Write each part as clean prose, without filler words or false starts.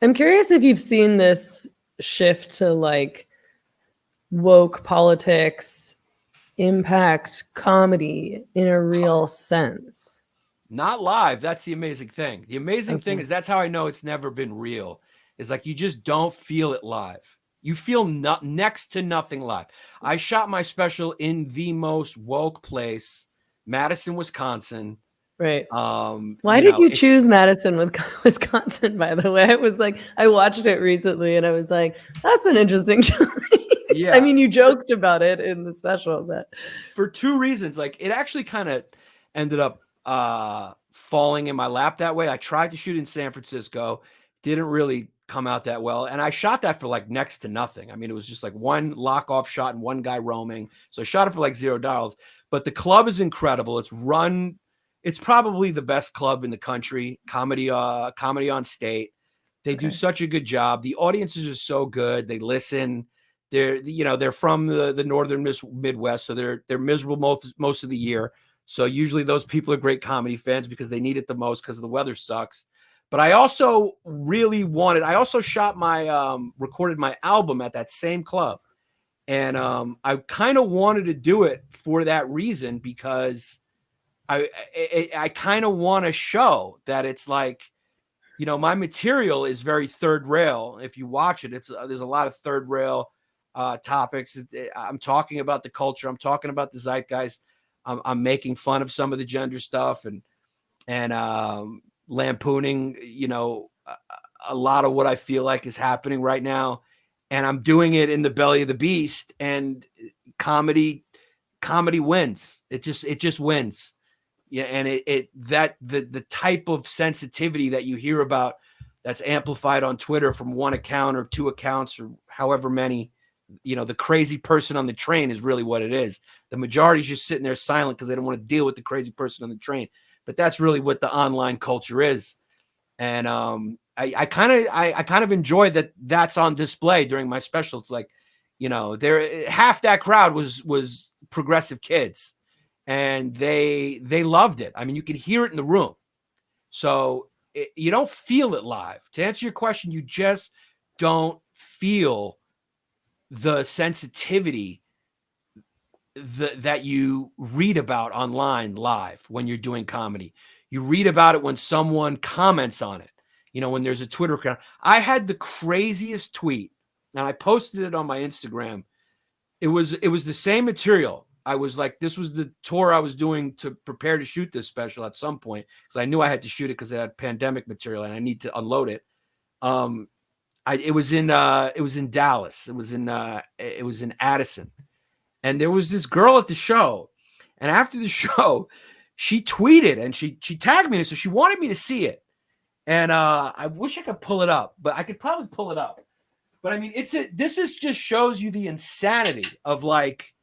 I'm curious if you've seen this shift to like woke politics impact comedy in a real sense. Not live. That's the amazing thing. The amazing thing Okay. is that's how I know it's never been real. Is like you just don't feel it live. You feel next to nothing live. I shot my special in the most woke place, Madison, Wisconsin. Right. Why You did know, you it's choose Madison with Wisconsin, by the way? It was like I watched it recently and I was like, that's an interesting choice. I yeah, mean, you joked about it in the special, but for two reasons. Like it actually kind of ended up falling in my lap that way. I tried to shoot in San Francisco, didn't really come out that well, and I shot that for like next to nothing. I mean, it was just like one lock off shot and one guy roaming. So I shot it for like $0. But the club is incredible. It's probably the best club in the country. Comedy on State. They do okay. such a good job. The audiences are so good. They listen. They're from the northern Midwest, so they're miserable most of the year. So usually those people are great comedy fans because they need it the most because the weather sucks. But I also I also shot recorded my album at that same club. And I kind of wanted to do it for that reason because I kind of want to show that it's like, my material is very third rail. If you watch it, there's a lot of third rail topics. I'm talking about the culture. I'm talking about the zeitgeist. I'm making fun of some of the gender stuff and lampooning, a lot of what I feel like is happening right now. And I'm doing it in the belly of the beast. And comedy wins. It just wins. Yeah, and the type of sensitivity that you hear about that's amplified on Twitter from one account or two accounts or however many, the crazy person on the train is really what it is. The majority is just sitting there silent because they don't want to deal with the crazy person on the train. But that's really what the online culture is. And I kind of enjoyed that that's on display during my special. It's like, there half that crowd was progressive kids, and they loved it. I mean, you could hear it in the room. So you don't feel it live. To answer your question, you just don't feel the sensitivity that you read about online live when you're doing comedy. You read about it when someone comments on it. When there's a Twitter account. I had the craziest tweet, and I posted it on my Instagram. It was the same material. I was like, this was the tour I was doing to prepare to shoot this special at some point because I knew I had to shoot it because it had pandemic material and I need to unload it. It was in Dallas. It was in Addison, and there was this girl at the show, and after the show, she tweeted and she tagged me, so she wanted me to see it, and I wish I could pull it up, but I could probably pull it up. But I mean, this is just shows you the insanity of like,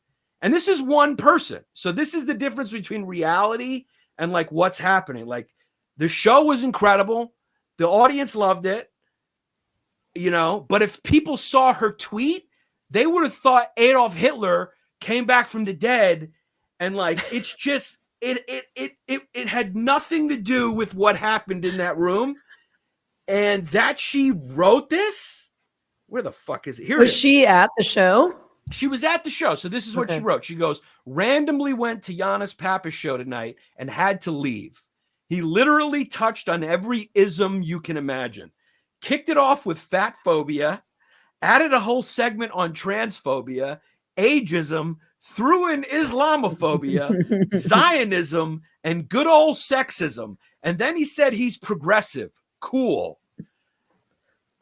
and this is one person. So this is the difference between reality and like what's happening. Like the show was incredible. The audience loved it, but if people saw her tweet, they would have thought Adolf Hitler came back from the dead. And like, it's just, it had nothing to do with what happened in that room. And that she wrote this. Where the fuck is it? Here it was is. she at the show? She was at the show. So this is what she wrote. She goes, randomly went to Yannis Papa's show tonight and had to leave. He literally touched on every ism you can imagine. Kicked it off with fat phobia, added a whole segment on transphobia, ageism, threw in Islamophobia, Zionism, and good old sexism. And then he said he's progressive. Cool.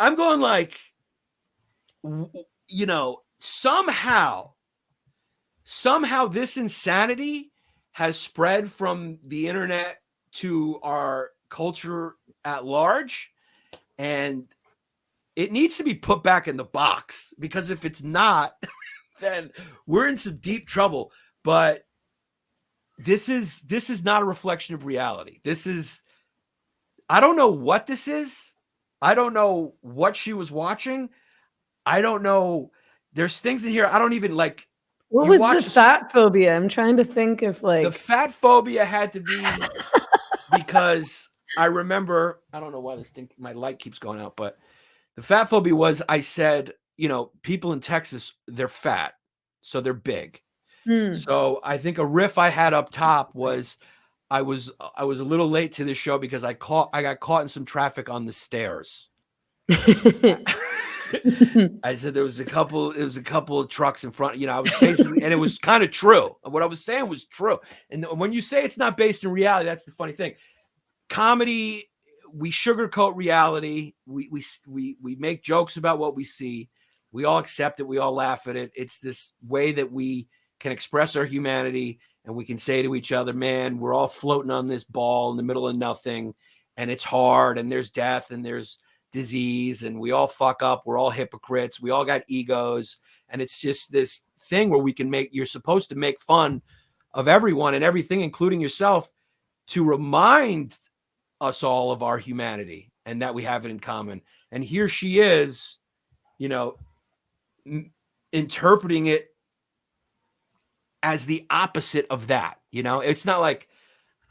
I'm going like, somehow this insanity has spread from the internet to our culture at large, and it needs to be put back in the box, because if it's not, then we're in some deep trouble. But this is not a reflection of reality. I don't know what this is. I don't know what she was watching. I don't know. There's things in here I don't even like. What was the fat phobia? I'm trying to think if like the fat phobia had to be because I remember, I don't know why my light keeps going out, but The fat phobia was, I said, people in Texas, they're fat, so they're big. So I think a riff I had up top was I was a little late to this show because I got caught in some traffic on the stairs. I said there was a couple of trucks in front, I was basically, and it was kind of true. What I was saying was true. And when you say it's not based in reality, that's the funny thing. Comedy, we sugarcoat reality. We make jokes about what we see. We all accept it. We all laugh at it. It's this way that we can express our humanity, and we can say to each other, man, we're all floating on this ball in the middle of nothing, and it's hard, and there's death, and there's disease, and we all fuck up. We're all hypocrites. We all got egos, and it's just this thing where you're supposed to make fun of everyone and everything, including yourself, to remind us all of our humanity and that we have it in common. And here she is, interpreting it as the opposite of that. It's not like,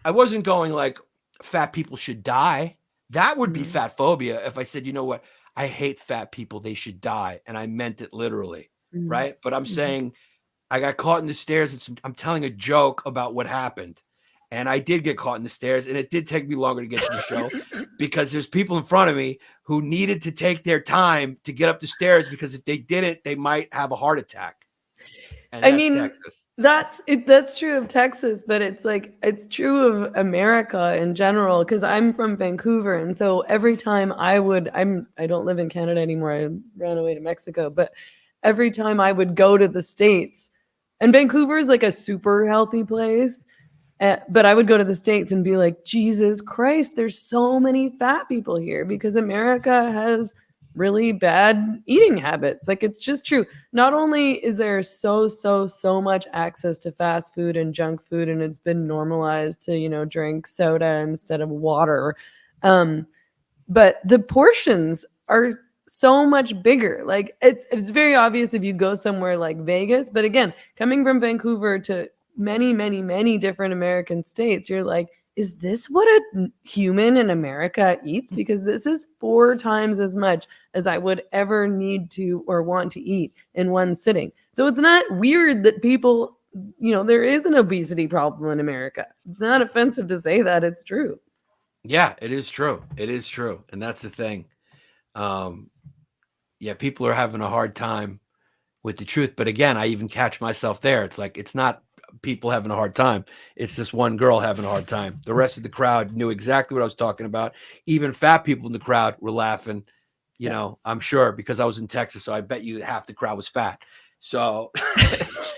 I wasn't going like fat people should die. That would be fat phobia if I said, you know what, I hate fat people, they should die, and I meant it literally, right? But I'm saying I got caught in the stairs, and I'm telling a joke about what happened. And I did get caught in the stairs, and it did take me longer to get to the show because there's people in front of me who needed to take their time to get up the stairs, because if they didn't, they might have a heart attack. And that's Texas. That's true of Texas, but it's true of America in general, because I'm from Vancouver, and so every time I don't live in Canada anymore. I ran away to Mexico, but every time I would go to the States, and Vancouver is like a super healthy place. But I would go to the States and be like, Jesus Christ, there's so many fat people here, because America has really bad eating habits. Like, it's just true. Not only is there so much access to fast food and junk food, and it's been normalized to, drink soda instead of water, but the portions are so much bigger. Like, it's very obvious if you go somewhere like Vegas. But again, coming from Vancouver to many different American states, you're like, is this what a human in America eats? Because this is 4 times as much as I would ever need to or want to eat in one sitting. So it's not weird that people, there is an obesity problem in America. It's not offensive to say that. It's true. Yeah, it is true. It is true. And that's the thing. People are having a hard time with the truth. But again, I even catch myself there. It's like, it's not people having a hard time. It's this one girl having a hard time. The rest of the crowd knew exactly what I was talking about. Even fat people in the crowd were laughing, I'm sure, because I was in Texas. So I bet you half the crowd was fat. So,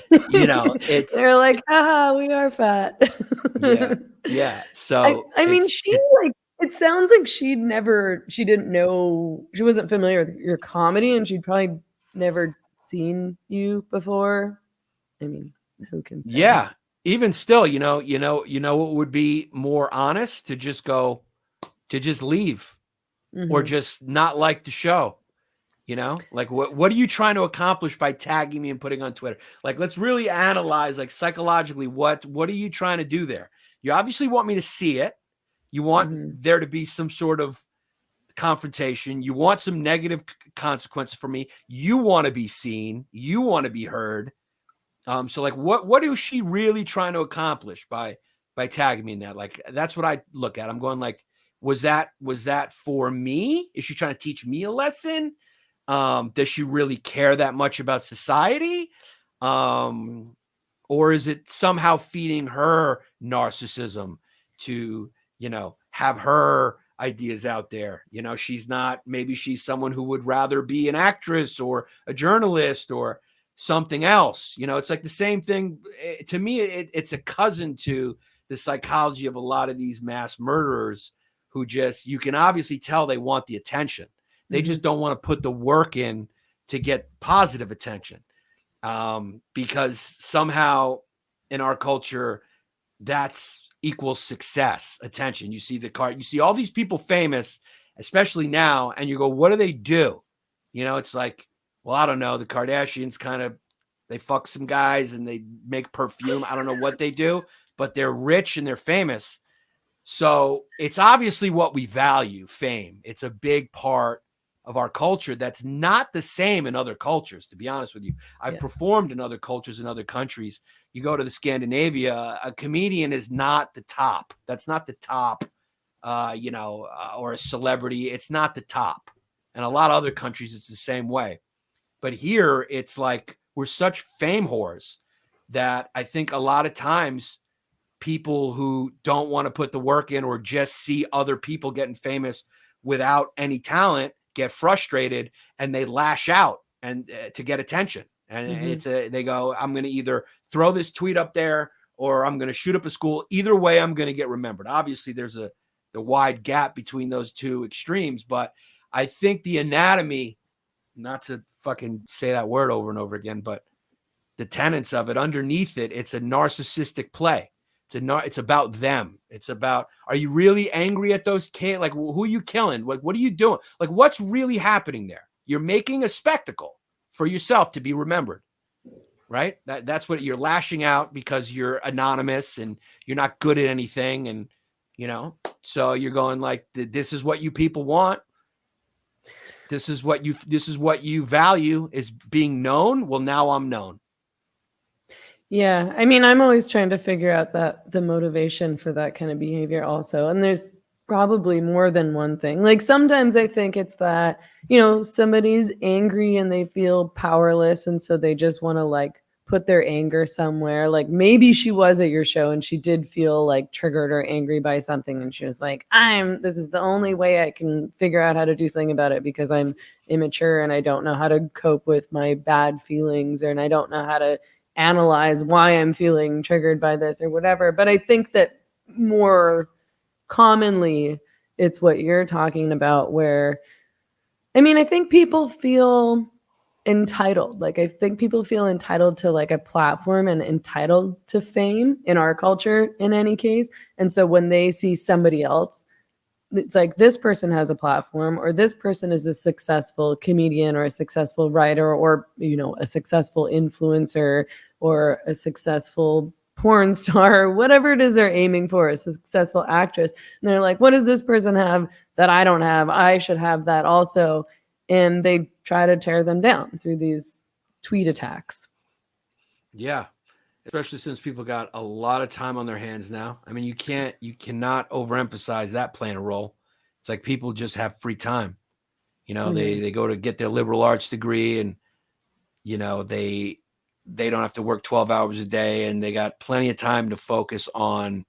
they're like, we are fat. Yeah. So I mean, it sounds like she didn't know, she wasn't familiar with your comedy, and she'd probably never seen you before. I mean, who can say? Yeah. Even still, what would be more honest to just leave, or just not like the show, like what are you trying to accomplish by tagging me and putting on Twitter? Like, let's really analyze, like, psychologically, what are you trying to do there? You obviously want me to see it. You want there to be some sort of confrontation. You want some negative consequences for me. You want to be seen. You want to be heard. So like, what is she really trying to accomplish by tagging me in that? Like, that's what I look at. I'm going like, was that for me? Is she trying to teach me a lesson? Does she really care that much about society? Or is it somehow feeding her narcissism to, have her ideas out there? Maybe she's someone who would rather be an actress or a journalist or something else. It's like the same thing. To me, it's a cousin to the psychology of a lot of these mass murderers who you can obviously tell they want the attention. They just don't want to put the work in to get positive attention. Because somehow in our culture, that's equals success, attention. You see you see all these people famous, especially now, and you go, what do they do? It's like, well, I don't know. The Kardashians they fuck some guys and they make perfume. I don't know what they do, but they're rich and they're famous. So it's obviously what we value, fame. It's a big part of our culture that's not the same in other cultures, to be honest with you. I've performed in other cultures in other countries. You go to the Scandinavia, a comedian is not the top. That's not the top, or a celebrity. It's not the top. And a lot of other countries, it's the same way. But here, it's like we're such fame whores that I think a lot of times people who don't want to put the work in or just see other people getting famous without any talent get frustrated and they lash out and to get attention. And they go, I'm going to either throw this tweet up there or I'm going to shoot up a school. Either way, I'm going to get remembered. Obviously, there's the wide gap between those two extremes, but I think the anatomy, not to fucking say that word over and over again, but the tenets of it underneath it, it's a narcissistic play. It's about them. It's about, are you really angry at those kids? Like, who are you killing? Like, what are you doing? Like, what's really happening there? You're making a spectacle for yourself to be remembered, right? That's what you're lashing out because you're anonymous and you're not good at anything. And, so you're going like, this is what you people want. This is what you value is being known. Well, now I'm known. Yeah. I mean, I'm always trying to figure out the motivation for that kind of behavior also. And there's probably more than one thing. Like sometimes I think it's that, somebody's angry and they feel powerless. And so they just want to like put their anger somewhere. Like maybe she was at your show and she did feel like triggered or angry by something. And she was like, this is the only way I can figure out how to do something about it because I'm immature and I don't know how to cope with my bad feelings and I don't know how to analyze why I'm feeling triggered by this or whatever. But I think that more commonly it's what you're talking about where, I think people feel entitled. Like I think people feel entitled to like a platform and entitled to fame in our culture in any case. And so when they see somebody else, it's like this person has a platform or this person is a successful comedian or a successful writer or a successful influencer or a successful porn star, whatever it is they're aiming for, a successful actress. And they're like, what does this person have that I don't have? I should have that also. And they try to tear them down through these tweet attacks. Yeah. Especially since people got a lot of time on their hands now. I mean, you cannot overemphasize that playing a role. It's like people just have free time. They go to get their liberal arts degree and, they don't have to work 12 hours a day and they got plenty of time to focus on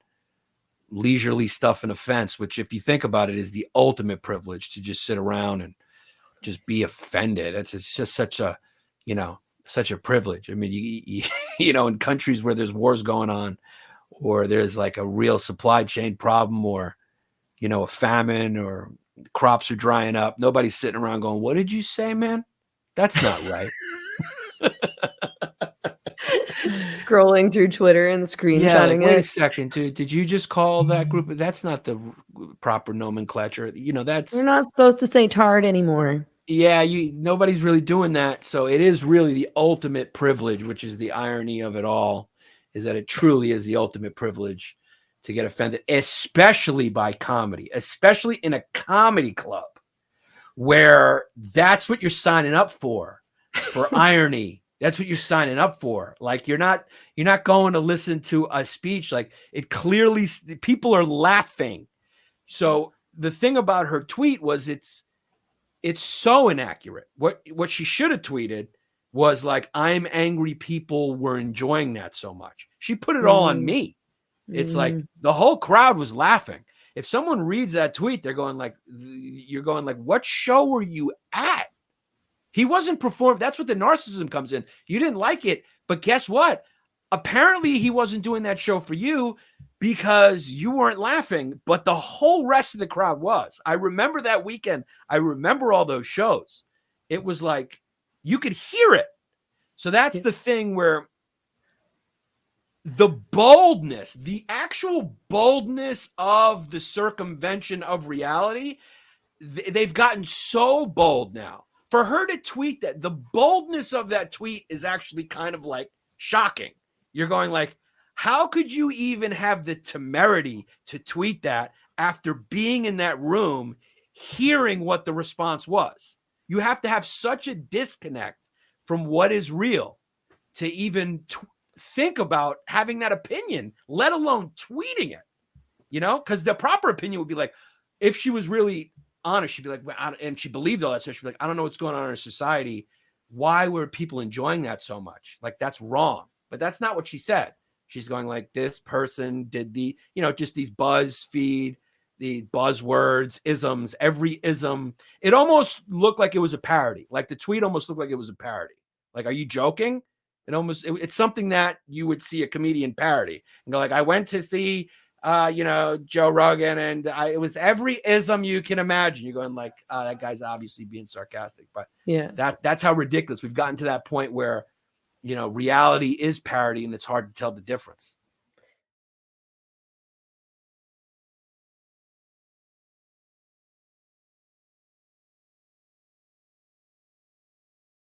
leisurely stuff and offense, which if you think about it is the ultimate privilege to just sit around and just be offended. It's just such a, such a privilege. I mean, you in countries where there's wars going on or there's like a real supply chain problem or, a famine or crops are drying up. Nobody's sitting around going, what did you say, man? That's not right. Scrolling through Twitter and screenshotting wait it. a second, dude. Did you just call that group? That's not the proper nomenclature. That's You're not supposed to say tard anymore. Yeah, nobody's really doing that. So it is really the ultimate privilege, which is the irony of it all, is that it truly is the ultimate privilege to get offended, especially by comedy, especially in a comedy club where that's what you're signing up for irony. That's what you're signing up for. Like you're not going to listen to a speech. Like it clearly, people are laughing. So the thing about her tweet was it's so inaccurate. What she should have tweeted was like, I'm angry people were enjoying that so much. She put it all on me. It's like the whole crowd was laughing. If someone reads that tweet, you're going like, what show were you at? He wasn't performing. That's what the narcissism comes in. You didn't like it, but guess what? Apparently he wasn't doing that show for you because you weren't laughing, but the whole rest of the crowd was. I remember that weekend. I remember all those shows. It was like you could hear it. So that's the thing where the boldness, the actual boldness of the circumvention of reality, they've gotten so bold now. For her to tweet that, the boldness of that tweet is actually kind of like shocking. You're going like, how could you even have the temerity to tweet that after being in that room, hearing what the response was? You have to have such a disconnect from what is real to even think about having that opinion, let alone tweeting it, you know, because the proper opinion would be like, if she was really honest, she'd be like, and she believed all that stuff, she'd be like, I don't know what's going on in our society. Why were people enjoying that so much? Like, that's wrong. But that's not what she said. She's going like, this person did the, you know, just these BuzzFeed, the buzzwords, isms, every ism. It almost looked like it was a parody. Like the tweet almost looked like it was a parody. Like, are you joking? It's something that you would see a comedian parody and go like, I went to see, you know, Joe Rogan, and it was every ism you can imagine. You're going like, that guy's obviously being sarcastic, but Yeah. that's how ridiculous we've gotten to that point where, you know, reality is parody and it's hard to tell the difference.